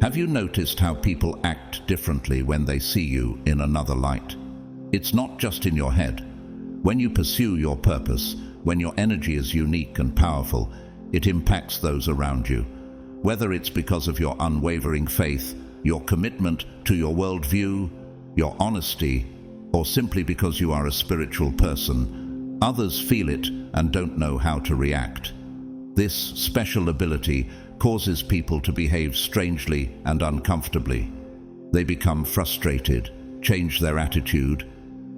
Have you noticed how people act differently when they see you in another light? It's not just in your head. When you pursue your purpose, when your energy is unique and powerful, it impacts those around you. Whether it's because of your unwavering faith, your commitment to your worldview, your honesty, or simply because you are a spiritual person, others feel it and don't know how to react. This special ability causes people to behave strangely and uncomfortably. They become frustrated, change their attitude,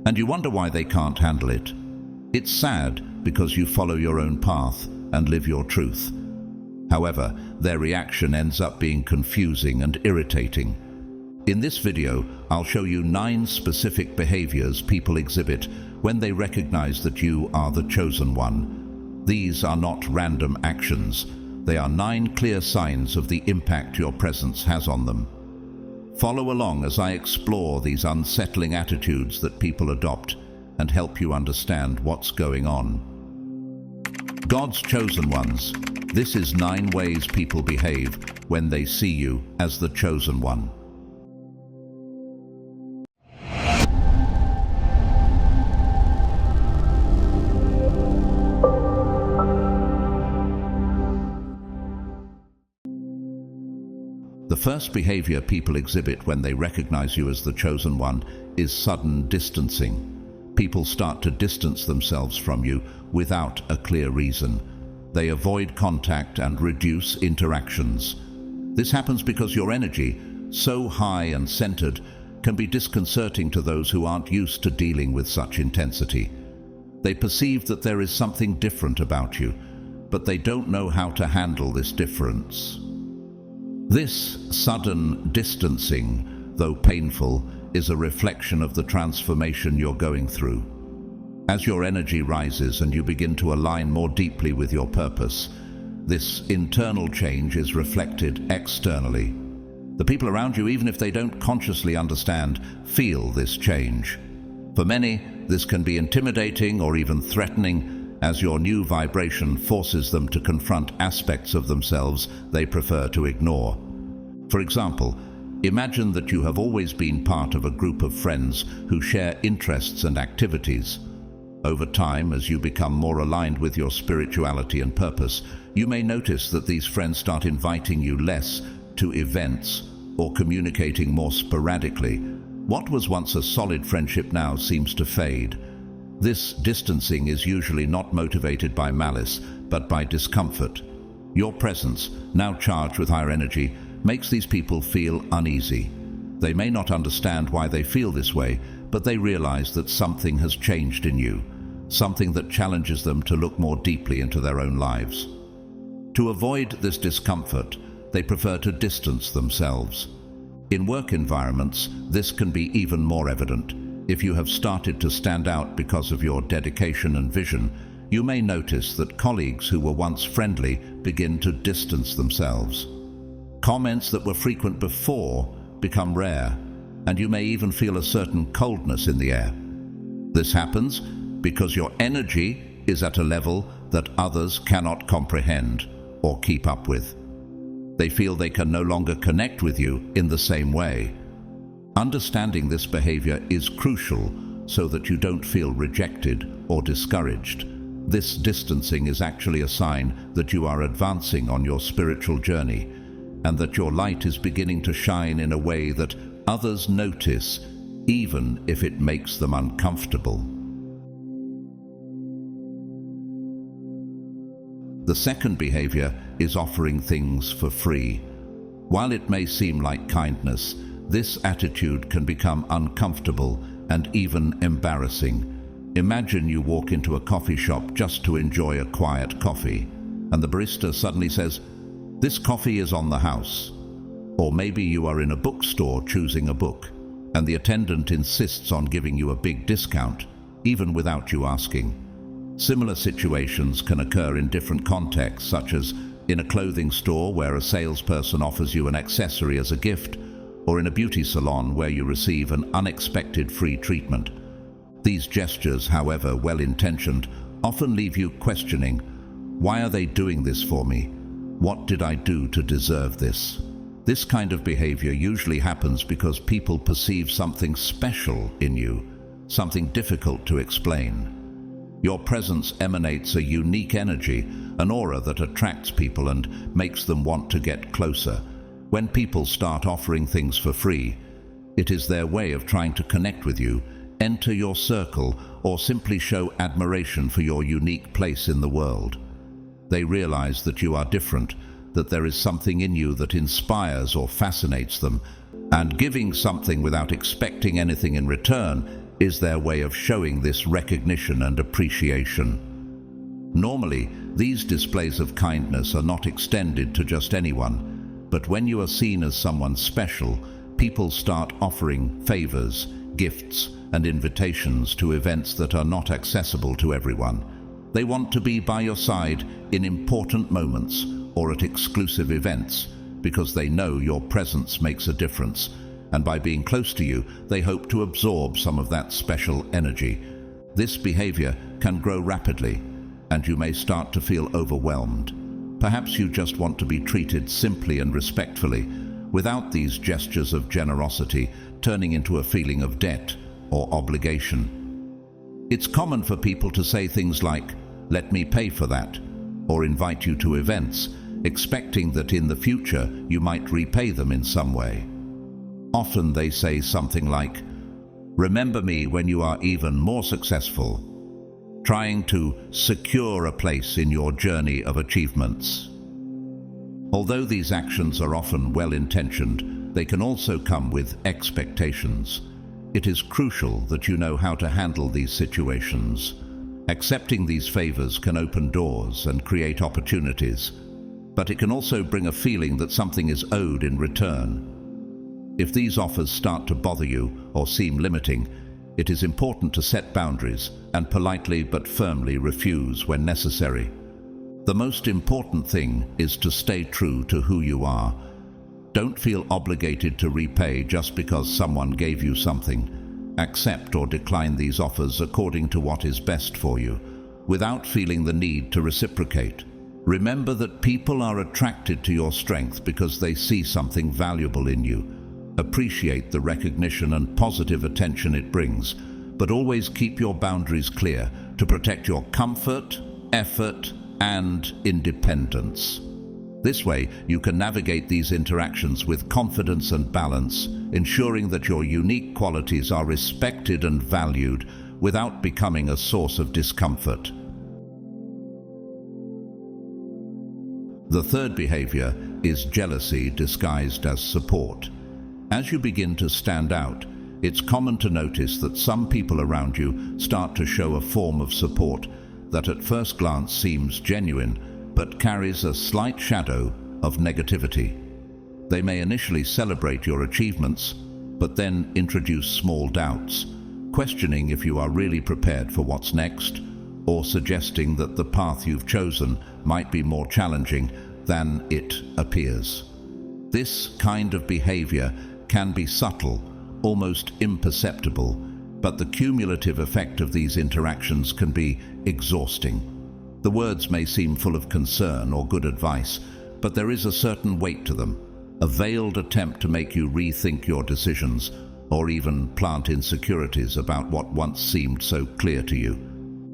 and you wonder why they can't handle it. It's sad because you follow your own path and live your truth. However, their reaction ends up being confusing and irritating. In this video, I'll show you 9 specific behaviors people exhibit when they recognize that you are the chosen one. These are not random actions. They are 9 clear signs of the impact your presence has on them. Follow along as I explore these unsettling attitudes that people adopt and help you understand what's going on. God's chosen ones. This is 9 ways people behave when they see you as the chosen one. The first behavior people exhibit when they recognize you as the chosen one is sudden distancing. People start to distance themselves from you without a clear reason. They avoid contact and reduce interactions. This happens because your energy, so high and centered, can be disconcerting to those who aren't used to dealing with such intensity. They perceive that there is something different about you, but they don't know how to handle this difference. This sudden distancing, though painful, is a reflection of the transformation you're going through. As your energy rises and you begin to align more deeply with your purpose, this internal change is reflected externally. The people around you, even if they don't consciously understand, feel this change. For many, this can be intimidating or even threatening, as your new vibration forces them to confront aspects of themselves they prefer to ignore. For example, imagine that you have always been part of a group of friends who share interests and activities. Over time, as you become more aligned with your spirituality and purpose, you may notice that these friends start inviting you less to events or communicating more sporadically. What was once a solid friendship now seems to fade. This distancing is usually not motivated by malice, but by discomfort. Your presence, now charged with higher energy, makes these people feel uneasy. They may not understand why they feel this way, but they realize that something has changed in you, something that challenges them to look more deeply into their own lives. To avoid this discomfort, they prefer to distance themselves. In work environments, this can be even more evident. If you have started to stand out because of your dedication and vision, you may notice that colleagues who were once friendly begin to distance themselves. Comments that were frequent before become rare, and you may even feel a certain coldness in the air. This happens because your energy is at a level that others cannot comprehend or keep up with. They feel they can no longer connect with you in the same way. Understanding this behavior is crucial so that you don't feel rejected or discouraged. This distancing is actually a sign that you are advancing on your spiritual journey and that your light is beginning to shine in a way that others notice, even if it makes them uncomfortable. The second behavior is offering things for free. While it may seem like kindness, this attitude can become uncomfortable and even embarrassing. Imagine you walk into a coffee shop just to enjoy a quiet coffee, and the barista suddenly says, "This coffee is on the house." Or maybe you are in a bookstore choosing a book, and the attendant insists on giving you a big discount, even without you asking. Similar situations can occur in different contexts, such as in a clothing store where a salesperson offers you an accessory as a gift, or in a beauty salon where you receive an unexpected free treatment. These gestures, however well-intentioned, often leave you questioning, why are they doing this for me? What did I do to deserve this? This kind of behavior usually happens because people perceive something special in you, something difficult to explain. Your presence emanates a unique energy, an aura that attracts people and makes them want to get closer. When people start offering things for free, it is their way of trying to connect with you, enter your circle, or simply show admiration for your unique place in the world. They realize that you are different, that there is something in you that inspires or fascinates them, and giving something without expecting anything in return is their way of showing this recognition and appreciation. Normally, these displays of kindness are not extended to just anyone, but when you are seen as someone special, people start offering favors, gifts, and invitations to events that are not accessible to everyone. They want to be by your side in important moments or at exclusive events because they know your presence makes a difference, and by being close to you, they hope to absorb some of that special energy. This behavior can grow rapidly, and you may start to feel overwhelmed. Perhaps you just want to be treated simply and respectfully, without these gestures of generosity turning into a feeling of debt or obligation. It's common for people to say things like, "Let me pay for that," or invite you to events, expecting that in the future you might repay them in some way. Often they say something like, "Remember me when you are even more successful," trying to secure a place in your journey of achievements. Although these actions are often well-intentioned, they can also come with expectations. It is crucial that you know how to handle these situations. Accepting these favors can open doors and create opportunities, but it can also bring a feeling that something is owed in return. If these offers start to bother you or seem limiting, it is important to set boundaries and politely but firmly refuse when necessary. The most important thing is to stay true to who you are. Don't feel obligated to repay just because someone gave you something. Accept or decline these offers according to what is best for you, without feeling the need to reciprocate. Remember that people are attracted to your strength because they see something valuable in you. Appreciate the recognition and positive attention it brings, but always keep your boundaries clear to protect your comfort, effort, and independence. This way, you can navigate these interactions with confidence and balance, ensuring that your unique qualities are respected and valued without becoming a source of discomfort. The third behavior is jealousy disguised as support. As you begin to stand out, it's common to notice that some people around you start to show a form of support that at first glance seems genuine, but carries a slight shadow of negativity. They may initially celebrate your achievements, but then introduce small doubts, questioning if you are really prepared for what's next, or suggesting that the path you've chosen might be more challenging than it appears. This kind of behavior can be subtle, almost imperceptible, but the cumulative effect of these interactions can be exhausting. The words may seem full of concern or good advice, but there is a certain weight to them, a veiled attempt to make you rethink your decisions, or even plant insecurities about what once seemed so clear to you.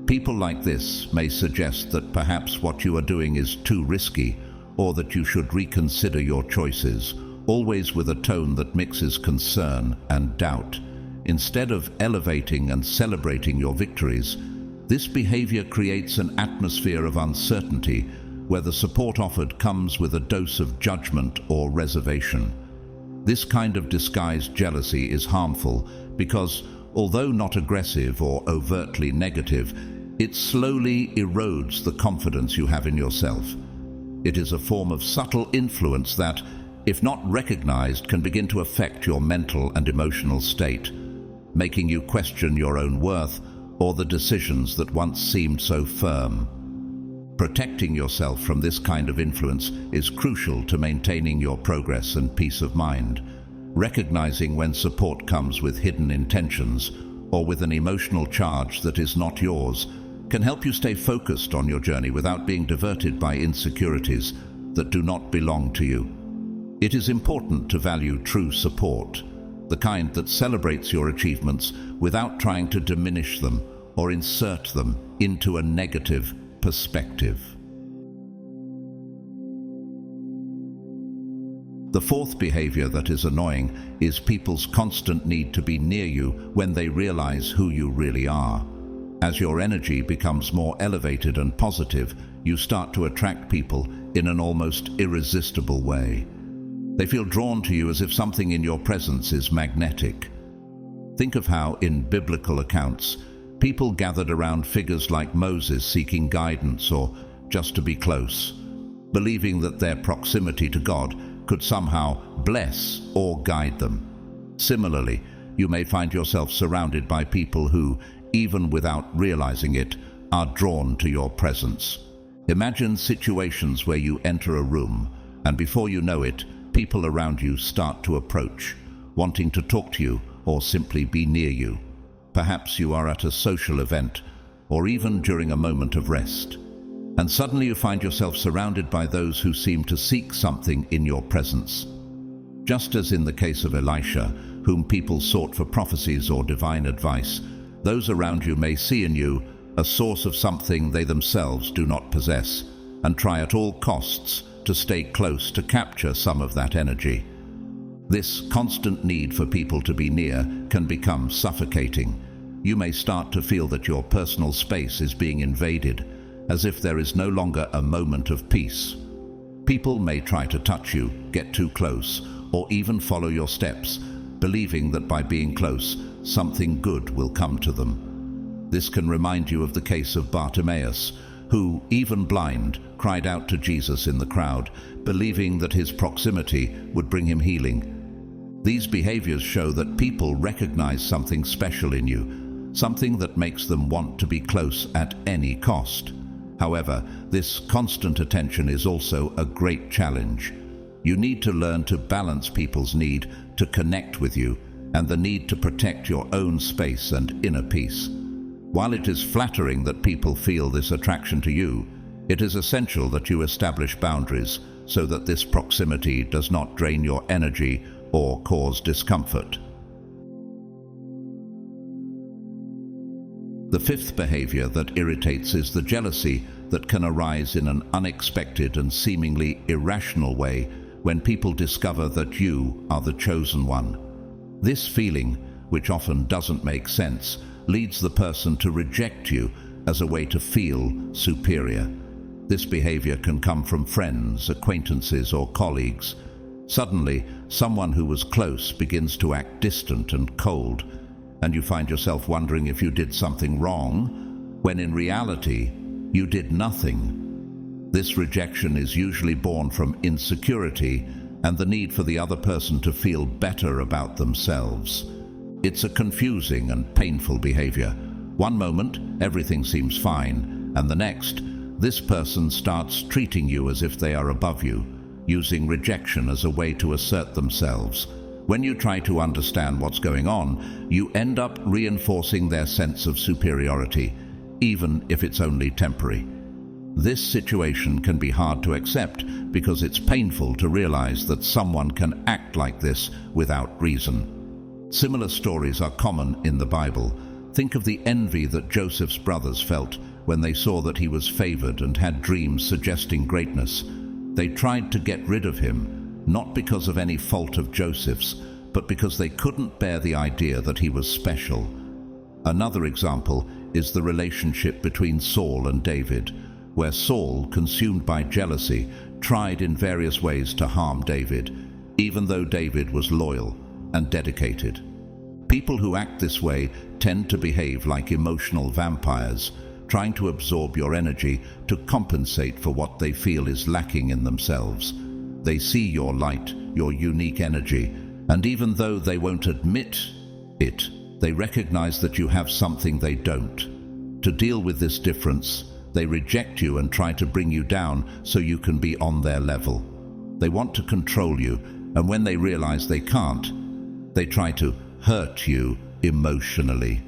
People like this may suggest that perhaps what you are doing is too risky, or that you should reconsider your choices, always with a tone that mixes concern and doubt. Instead of elevating and celebrating your victories, this behavior creates an atmosphere of uncertainty where the support offered comes with a dose of judgment or reservation. This kind of disguised jealousy is harmful because, although not aggressive or overtly negative, it slowly erodes the confidence you have in yourself. It is a form of subtle influence that, if not recognized, can begin to affect your mental and emotional state, making you question your own worth or the decisions that once seemed so firm. Protecting yourself from this kind of influence is crucial to maintaining your progress and peace of mind. Recognizing when support comes with hidden intentions or with an emotional charge that is not yours can help you stay focused on your journey without being diverted by insecurities that do not belong to you. It is important to value true support, the kind that celebrates your achievements without trying to diminish them or insert them into a negative perspective. The fourth behavior that is annoying is people's constant need to be near you when they realize who you really are. As your energy becomes more elevated and positive, you start to attract people in an almost irresistible way. They feel drawn to you as if something in your presence is magnetic. Think of how, in biblical accounts, people gathered around figures like Moses seeking guidance or just to be close, believing that their proximity to God could somehow bless or guide them. Similarly, you may find yourself surrounded by people who, even without realizing it, are drawn to your presence. Imagine situations where you enter a room, and before you know it, people around you start to approach, wanting to talk to you or simply be near you. Perhaps you are at a social event, or even during a moment of rest, and suddenly you find yourself surrounded by those who seem to seek something in your presence. Just as in the case of Elisha, whom people sought for prophecies or divine advice, those around you may see in you a source of something they themselves do not possess, and try at all costs to stay close to capture some of that energy. This constant need for people to be near can become suffocating. You may start to feel that your personal space is being invaded, as if there is no longer a moment of peace. People may try to touch you, get too close, or even follow your steps, believing that by being close, something good will come to them. This can remind you of the case of Bartimaeus, who, even blind, cried out to Jesus in the crowd, believing that his proximity would bring him healing. These behaviors show that people recognize something special in you, something that makes them want to be close at any cost. However, this constant attention is also a great challenge. You need to learn to balance people's need to connect with you and the need to protect your own space and inner peace. While it is flattering that people feel this attraction to you, it is essential that you establish boundaries so that this proximity does not drain your energy or cause discomfort. The fifth behavior that irritates is the jealousy that can arise in an unexpected and seemingly irrational way when people discover that you are the chosen one. This feeling, which often doesn't make sense, leads the person to reject you as a way to feel superior. This behavior can come from friends, acquaintances, or colleagues. Suddenly, someone who was close begins to act distant and cold, and you find yourself wondering if you did something wrong, when in reality, you did nothing. This rejection is usually born from insecurity and the need for the other person to feel better about themselves. It's a confusing and painful behavior. One moment, everything seems fine, and the next, this person starts treating you as if they are above you, using rejection as a way to assert themselves. When you try to understand what's going on, you end up reinforcing their sense of superiority, even if it's only temporary. This situation can be hard to accept because it's painful to realize that someone can act like this without reason. Similar stories are common in the Bible. Think of the envy that Joseph's brothers felt when they saw that he was favored and had dreams suggesting greatness. They tried to get rid of him, not because of any fault of Joseph's, but because they couldn't bear the idea that he was special. Another example is the relationship between Saul and David, where Saul, consumed by jealousy, tried in various ways to harm David, even though David was loyal and dedicated. People who act this way tend to behave like emotional vampires, trying to absorb your energy to compensate for what they feel is lacking in themselves. They see your light, your unique energy, and even though they won't admit it, they recognize that you have something they don't. To deal with this difference, they reject you and try to bring you down so you can be on their level. They want to control you, and when they realize they can't, they try to hurt you emotionally,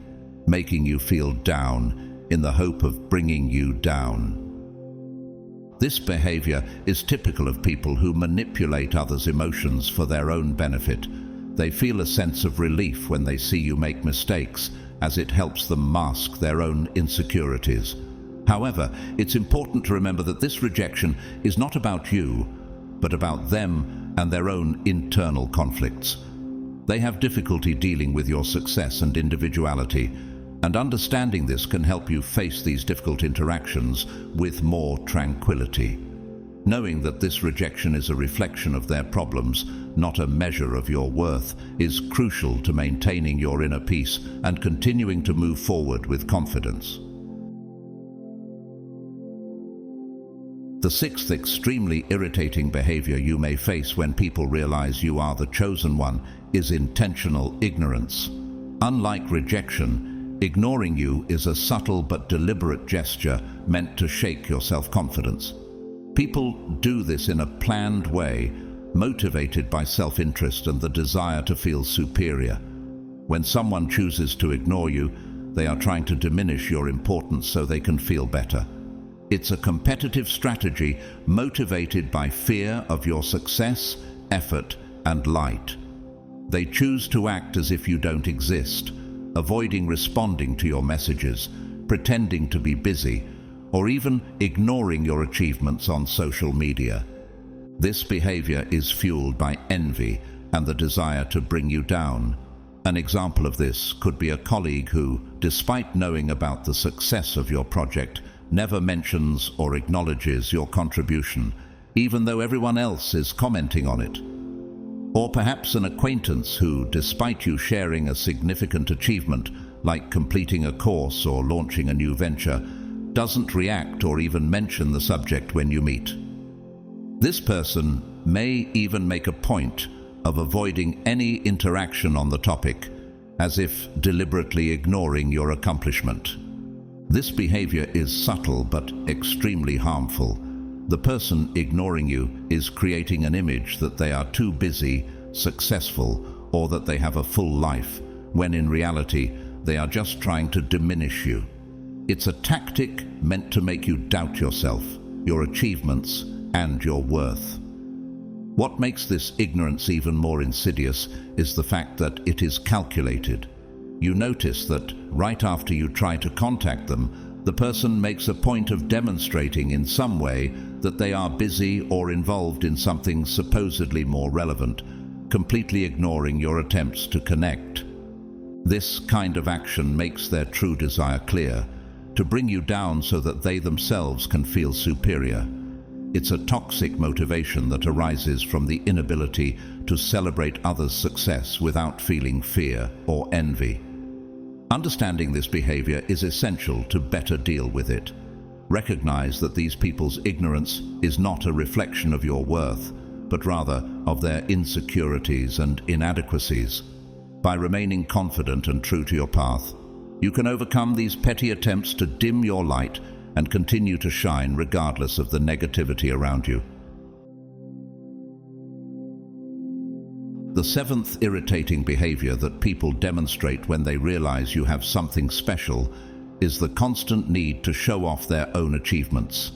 making you feel down in the hope of bringing you down. This behavior is typical of people who manipulate others' emotions for their own benefit. They feel a sense of relief when they see you make mistakes, as it helps them mask their own insecurities. However, it's important to remember that this rejection is not about you, but about them and their own internal conflicts. They have difficulty dealing with your success and individuality, and understanding this can help you face these difficult interactions with more tranquility. Knowing that this rejection is a reflection of their problems, not a measure of your worth, is crucial to maintaining your inner peace and continuing to move forward with confidence. The sixth extremely irritating behavior you may face when people realize you are the chosen one is intentional ignorance. Unlike rejection, ignoring you is a subtle but deliberate gesture meant to shake your self-confidence. People do this in a planned way, motivated by self-interest and the desire to feel superior. When someone chooses to ignore you, they are trying to diminish your importance so they can feel better. It's a competitive strategy motivated by fear of your success, effort, and light. They choose to act as if you don't exist, avoiding responding to your messages, pretending to be busy, or even ignoring your achievements on social media. This behavior is fueled by envy and the desire to bring you down. An example of this could be a colleague who, despite knowing about the success of your project, never mentions or acknowledges your contribution, even though everyone else is commenting on it. Or perhaps an acquaintance who, despite you sharing a significant achievement, like completing a course or launching a new venture, doesn't react or even mention the subject when you meet. This person may even make a point of avoiding any interaction on the topic, as if deliberately ignoring your accomplishment. This behavior is subtle but extremely harmful. The person ignoring you is creating an image that they are too busy, successful, or that they have a full life, when in reality they are just trying to diminish you. It's a tactic meant to make you doubt yourself, your achievements, and your worth. What makes this ignorance even more insidious is the fact that it is calculated. You notice that right after you try to contact them, the person makes a point of demonstrating in some way that they are busy or involved in something supposedly more relevant, completely ignoring your attempts to connect. This kind of action makes their true desire clear, to bring you down so that they themselves can feel superior. It's a toxic motivation that arises from the inability to celebrate others' success without feeling fear or envy. Understanding this behavior is essential to better deal with it. Recognize that these people's ignorance is not a reflection of your worth, but rather of their insecurities and inadequacies. By remaining confident and true to your path, you can overcome these petty attempts to dim your light and continue to shine regardless of the negativity around you. The seventh irritating behavior that people demonstrate when they realize you have something special is the constant need to show off their own achievements.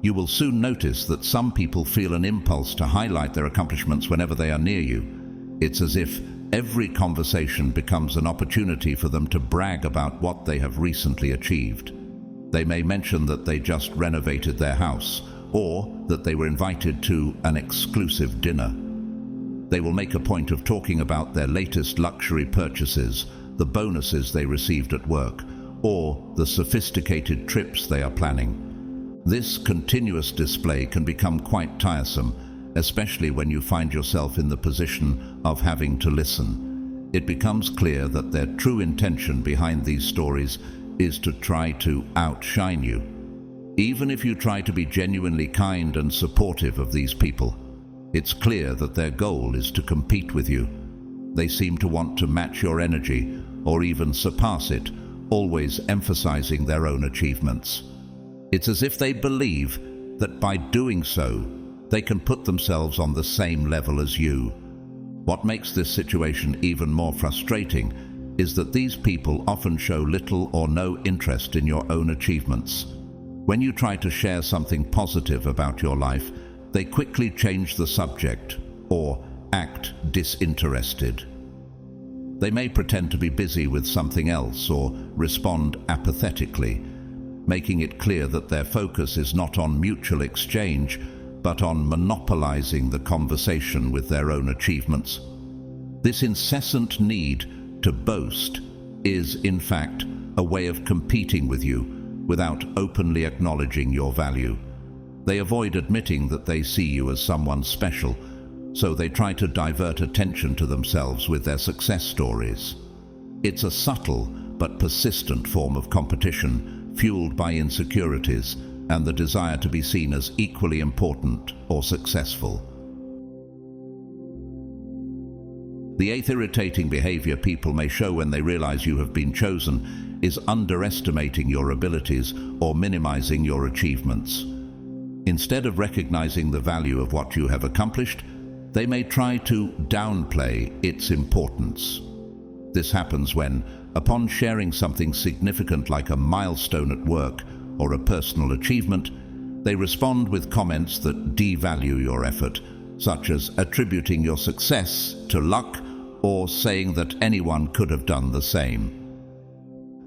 You will soon notice that some people feel an impulse to highlight their accomplishments whenever they are near you. It's as if every conversation becomes an opportunity for them to brag about what they have recently achieved. They may mention that they just renovated their house, or that they were invited to an exclusive dinner. They will make a point of talking about their latest luxury purchases, the bonuses they received at work, or the sophisticated trips they are planning. This continuous display can become quite tiresome, especially when you find yourself in the position of having to listen. It becomes clear that their true intention behind these stories is to try to outshine you. Even if you try to be genuinely kind and supportive of these people, it's clear that their goal is to compete with you. They seem to want to match your energy or even surpass it, always emphasizing their own achievements. It's as if they believe that by doing so, they can put themselves on the same level as you. What makes this situation even more frustrating is that these people often show little or no interest in your own achievements. When you try to share something positive about your life, they quickly change the subject or act disinterested. They may pretend to be busy with something else or respond apathetically, making it clear that their focus is not on mutual exchange, but on monopolizing the conversation with their own achievements. This incessant need to boast is, in fact, a way of competing with you without openly acknowledging your value. They avoid admitting that they see you as someone special, so they try to divert attention to themselves with their success stories. It's a subtle but persistent form of competition, fueled by insecurities and the desire to be seen as equally important or successful. The eighth irritating behavior people may show when they realize you have been chosen is underestimating your abilities or minimizing your achievements. Instead of recognizing the value of what you have accomplished, they may try to downplay its importance. This happens when, upon sharing something significant like a milestone at work or a personal achievement, they respond with comments that devalue your effort, such as attributing your success to luck or saying that anyone could have done the same.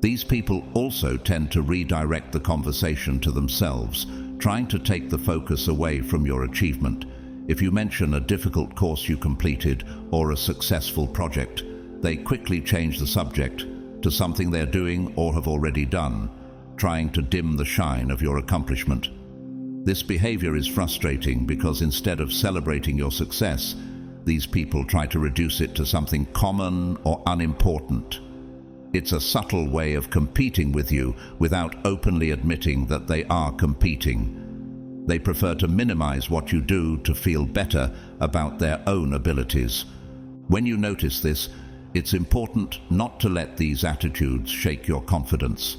These people also tend to redirect the conversation to themselves, trying to take the focus away from your achievement. If you mention a difficult course you completed or a successful project, they quickly change the subject to something they're doing or have already done, trying to dim the shine of your accomplishment. This behavior is frustrating because instead of celebrating your success, these people try to reduce it to something common or unimportant. It's a subtle way of competing with you without openly admitting that they are competing. They prefer to minimize what you do to feel better about their own abilities. When you notice this, it's important not to let these attitudes shake your confidence.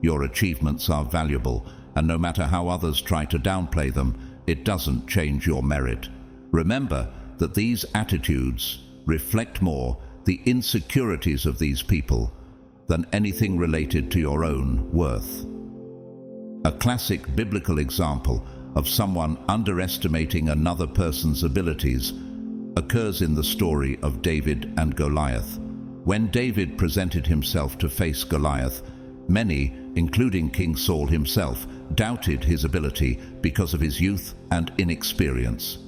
Your achievements are valuable, and no matter how others try to downplay them, it doesn't change your merit. Remember that these attitudes reflect more the insecurities of these people than anything related to your own worth. A classic biblical example of someone underestimating another person's abilities occurs in the story of David and Goliath. When David presented himself to face Goliath, many, including King Saul himself, doubted his ability because of his youth and inexperience.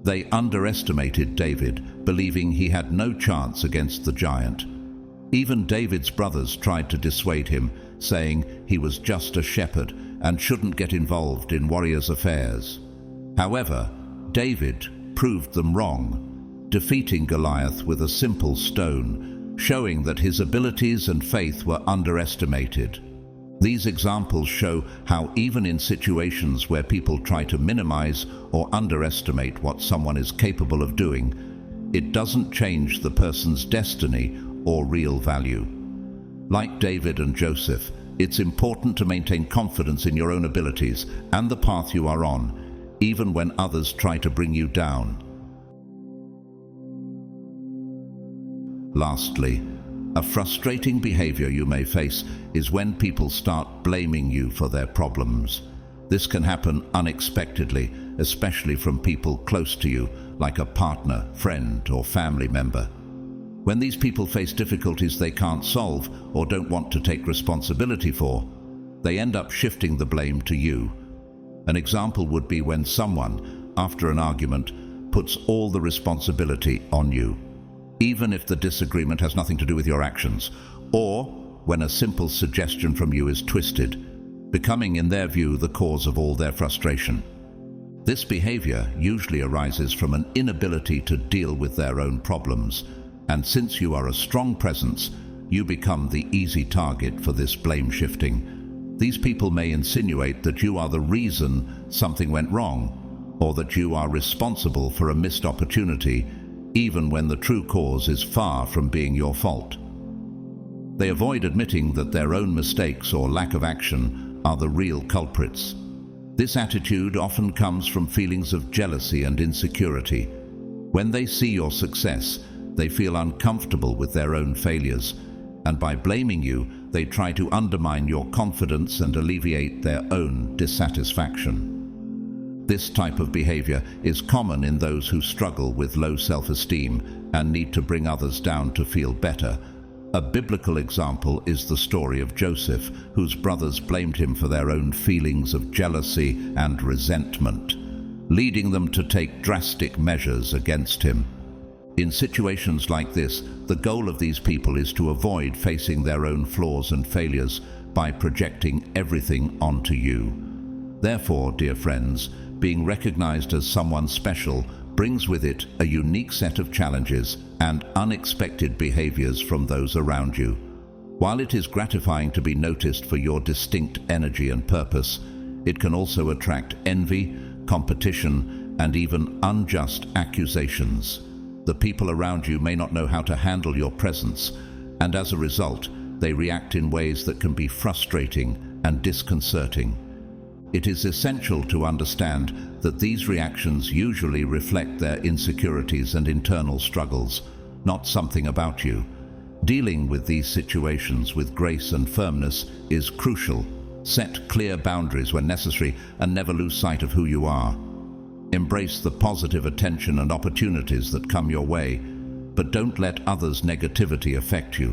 They underestimated David, believing he had no chance against the giant. Even David's brothers tried to dissuade him, saying he was just a shepherd and shouldn't get involved in warriors' affairs. However, David proved them wrong, defeating Goliath with a simple stone, showing that his abilities and faith were underestimated. These examples show how even in situations where people try to minimize or underestimate what someone is capable of doing, it doesn't change the person's destiny or real value. Like David and Joseph, it's important to maintain confidence in your own abilities and the path you are on, even when others try to bring you down. Lastly, a frustrating behavior you may face is when people start blaming you for their problems. This can happen unexpectedly, especially from people close to you, like a partner, friend, or family member. When these people face difficulties they can't solve or don't want to take responsibility for, they end up shifting the blame to you. An example would be when someone, after an argument, puts all the responsibility on you, even if the disagreement has nothing to do with your actions, or when a simple suggestion from you is twisted, becoming in their view the cause of all their frustration. This behavior usually arises from an inability to deal with their own problems, and since you are a strong presence, you become the easy target for this blame shifting. These people may insinuate that you are the reason something went wrong, or that you are responsible for a missed opportunity, even when the true cause is far from being your fault. They avoid admitting that their own mistakes or lack of action are the real culprits. This attitude often comes from feelings of jealousy and insecurity. When they see your success, they feel uncomfortable with their own failures, and by blaming you, they try to undermine your confidence and alleviate their own dissatisfaction. This type of behavior is common in those who struggle with low self-esteem and need to bring others down to feel better. A biblical example is the story of Joseph, whose brothers blamed him for their own feelings of jealousy and resentment, leading them to take drastic measures against him. In situations like this, the goal of these people is to avoid facing their own flaws and failures by projecting everything onto you. Therefore, dear friends, being recognized as someone special brings with it a unique set of challenges and unexpected behaviors from those around you. While it is gratifying to be noticed for your distinct energy and purpose, it can also attract envy, competition, and even unjust accusations. The people around you may not know how to handle your presence, and as a result, they react in ways that can be frustrating and disconcerting. It is essential to understand that these reactions usually reflect their insecurities and internal struggles, not something about you. Dealing with these situations with grace and firmness is crucial. Set clear boundaries when necessary and never lose sight of who you are. Embrace the positive attention and opportunities that come your way, but don't let others' negativity affect you.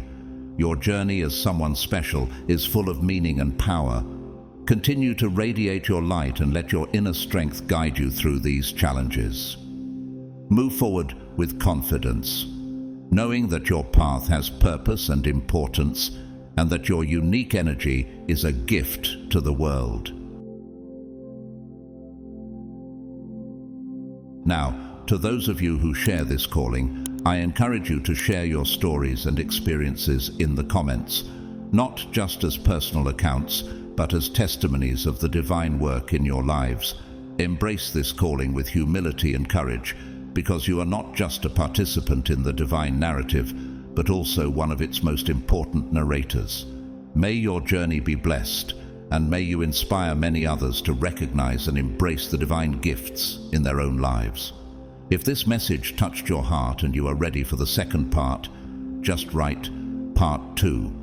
Your journey as someone special is full of meaning and power. Continue to radiate your light and let your inner strength guide you through these challenges. Move forward with confidence, knowing that your path has purpose and importance, and that your unique energy is a gift to the world. Now, to those of you who share this calling, I encourage you to share your stories and experiences in the comments, not just as personal accounts, but as testimonies of the divine work in your lives. Embrace this calling with humility and courage, because you are not just a participant in the divine narrative, but also one of its most important narrators. May your journey be blessed, and may you inspire many others to recognize and embrace the divine gifts in their own lives. If this message touched your heart and you are ready for the second part, just write Part 2.